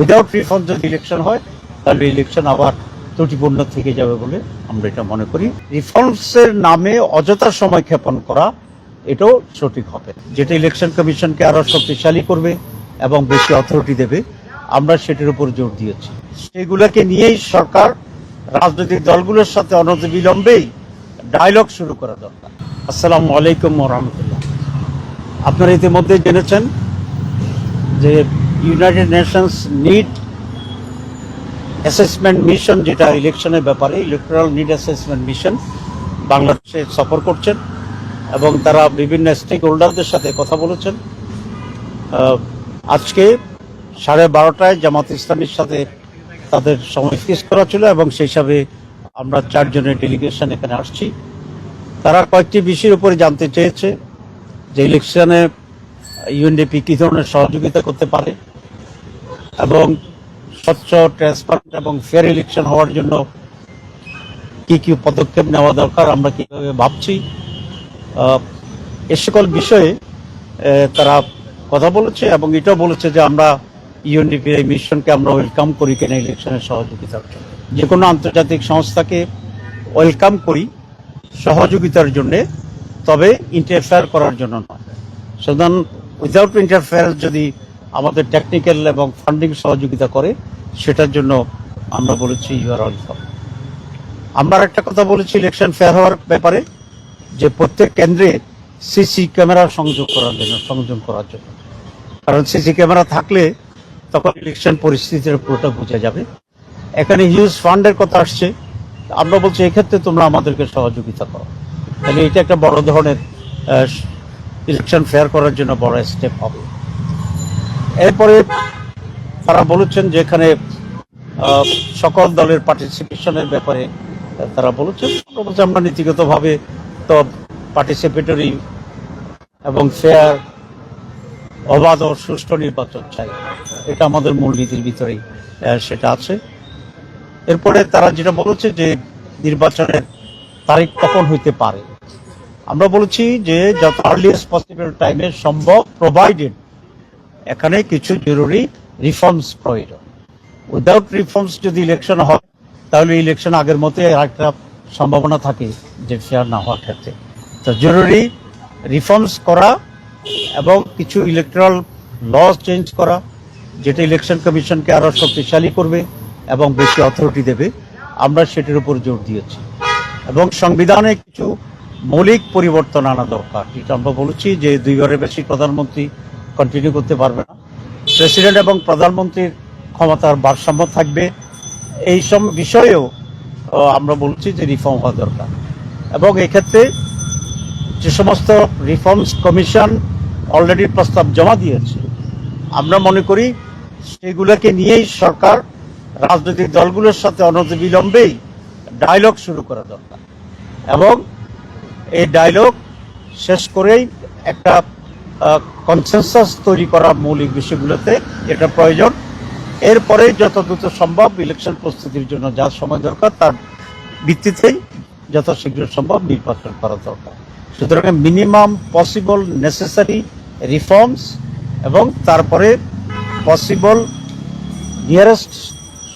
Without reform যদি election হয় তাহলে ইলেকশন আবার ত্রুটিপূর্ণ থেকে যাবে বলে আমরা এটা মনে করি। রিফর্মসের নামে অযথা সময় ক্ষেপণ করা এটাও সঠিক হবে, যেটা ইলেকশন কমিশনকে আরো শক্তিশালী করবে এবং বেশি অথরিটি দেবে, আমরা সেটার উপর জোর দিয়েছি। সেগুলোকে নিয়েই সরকার রাজনৈতিক দলগুলোর সাথে অনতিবিলম্বেই ডায়লগ শুরু করা দরকার। আসসালামু আলাইকুম ওয়া রাহমাতুল্লাহ। আপনারা ইতিমধ্যে জেনেছেন যে United Nations need assessment mission, যেটা ইলেকশনের ব্যাপারে ইলেকট্রাল নিড অ্যাসেসমেন্ট মিশন বাংলাদেশে সফর করছেন এবং তারা বিভিন্ন স্টেক হোল্ডারদের সাথে কথা বলেছেন। আজকে 12:30টায় জামাত ইসলামীর সাথে তাদের সময় ফিক্স করা ছিল এবং সেই হিসাবে আমরা 4 জনের ডেলিগেশন এখানে আসছি। তারা কয়েকটি বিষয়ের উপরে জানতে চেয়েছে যে ইলেকশনে ইউএনডিপি কী ধরনের সহযোগিতা করতে পারে এবং স্বচ্ছ, ট্রান্সপারেন্ট এবং ফেয়ার ইলেকশন হওয়ার জন্য কি কি পদক্ষেপ নেওয়া দরকার, আমরা কিভাবে ভাবছি, এ সকল বিষয়ে তারা কথা বলেছে এবং এটাও বলেছে যে আমরা ইউএনডিপির এই মিশনকে আমরা ওয়েলকাম করি কিনা ইলেকশনের সহযোগিতার জন্য। যে কোনো আন্তর্জাতিক সংস্থাকে ওয়েলকাম করি সহযোগিতার জন্যে, তবে ইন্টারফেয়ার করার জন্য নয়। সুতরাং উইদাউট ইন্টারফেয়ারেন্স যদি আমাদের টেকনিক্যাল এবং ফান্ডিং সহযোগিতা করে, সেটার জন্য আমরা বলেছি ইউ আর ওয়েলকাম। আমরা একটা কথা বলেছি ইলেকশন ফেয়ার হওয়ার ব্যাপারে, যে প্রত্যেক কেন্দ্রে সিসি ক্যামেরা সংযোগ করার জন্য, কারণ সিসি ক্যামেরা থাকলে তখন ইলেকশন পরিস্থিতির পুরোটা বোঝা যাবে। এখানে হিউজ ফান্ডের কথা আসছে, আমরা বলছি এক্ষেত্রে তোমরা আমাদেরকে সহযোগিতা করো, তাহলে এটা একটা বড় ধরনের ইলেকশন ফেয়ার করার জন্য বড় স্টেপ হবে। এরপরে তারা বলেছেন যে এখানে সকল দলের পার্টিসিপেশনের ব্যাপারে তারা বলেছেন। আমরা বলছি আমরা নীতিগতভাবে তো পার্টিসিপেটরি এবং ফেয়ার, অবাধ ও সুষ্ঠু নির্বাচন চাই, এটা আমাদের মূলনীতির ভিতরেই সেটা আছে। এরপরে তারা যেটা বলেছে যে নির্বাচনের তারিখ কখন হইতে পারে, আমরা বলেছি যে যত আর্লিয়েস্ট পসিবল টাইমে সম্ভব, প্রোভাইডেড এখানে কিছু জরুরি রিফর্মস প্রয়োজন। উইদাউট রিফর্মস যদি ইলেকশন হয় তাহলে ইলেকশন আগের মতোই একটা সম্ভাবনা থাকে যে ফেয়ার না হওয়ার ক্ষেত্রে। তো জরুরি রিফর্মস করা এবং কিছু ইলেকট্রাল ল চেঞ্জ করা, যেটা ইলেকশন কমিশনকে আরো শক্তিশালী করবে এবং বেশি অথরিটি দেবে, আমরা সেটার উপর জোর দিয়েছি। এবং সংবিধানে কিছু মৌলিক পরিবর্তন আনা দরকার, যেটা আমরা বলেছি যে 2বারের বেশি প্রধানমন্ত্রী কন্টিনিউ করতে পারবে না, প্রেসিডেন্ট এবং প্রধানমন্ত্রীর ক্ষমতার ভারসাম্য থাকবে। এই সব বিষয়েও আমরা বলছি যে রিফর্ম হওয়া দরকার। এবং এক্ষেত্রে যে সমস্ত রিফর্মস কমিশন অলরেডি প্রস্তাব জমা দিয়েছে, আমরা মনে করি সেগুলোকে নিয়েই সরকার রাজনৈতিক দলগুলোর সাথে অনতিবিলম্বেই ডায়লগ শুরু করা দরকার এবং এই ডায়লগ শেষ করেই একটা কনসেনসাস তৈরি করা মৌলিক বিষয়গুলোতে এটা প্রয়োজন। এরপরে যত দ্রুত সম্ভব ইলেকশন প্রস্তুতির জন্য যা সময় দরকার তার ভিত্তিতেই যত শীঘ্র সম্ভব নির্বাচন করা দরকার। সুতরাং মিনিমাম পসিবল নেসেসারি রিফর্মস এবং তারপরে পসিবল নিয়ারেস্ট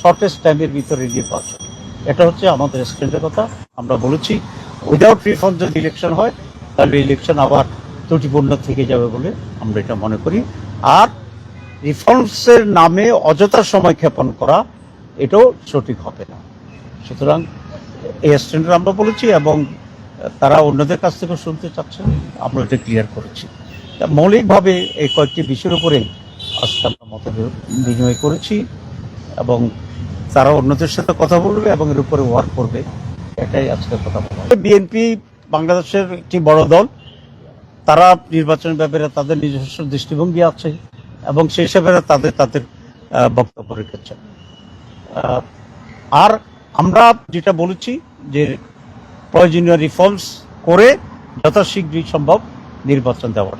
শর্টেস্ট টাইমের ভিতরে নির্বাচন, এটা হচ্ছে আমাদের স্ট্যান্ডের কথা। আমরা বলেছি উইদাউট রিফর্ম যদি ইলেকশন হয় তাহলে ইলেকশন আবার ত্রুটিপূর্ণ থেকে যাবে বলে আমরা এটা মনে করি। আর রিফর্মসের নামে অযথা সময় ক্ষেপণ করা এটাও সঠিক হবে না। সুতরাং এই স্ট্যান্ডার্ড আমরা বলেছি এবং তারা অন্যদের কাছ থেকে শুনতে চাচ্ছেন, আমরা এটা ক্লিয়ার করেছি। মৌলিকভাবে এই কয়েকটি বিষয়ের উপরে আজকে আমরা মত বিনিময় করেছি এবং তারা অন্যদের সাথে কথা বলবে এবং এর উপরে ওয়ার্ক করবে, এটাই আজকে কথা বলা। বিএনপি বাংলাদেশের একটি বড় দল, তারা নির্বাচনের ব্যাপারে তাদের নিজস্ব দৃষ্টিভঙ্গি আছে এবং সেই হিসাবে তাদের বক্তব্য রেখেছেন। আর আমরা যেটা বলেছি যে প্রয়োজনীয় রিফর্মস করে যত শীঘ্রই সম্ভব নির্বাচন দেওয়ার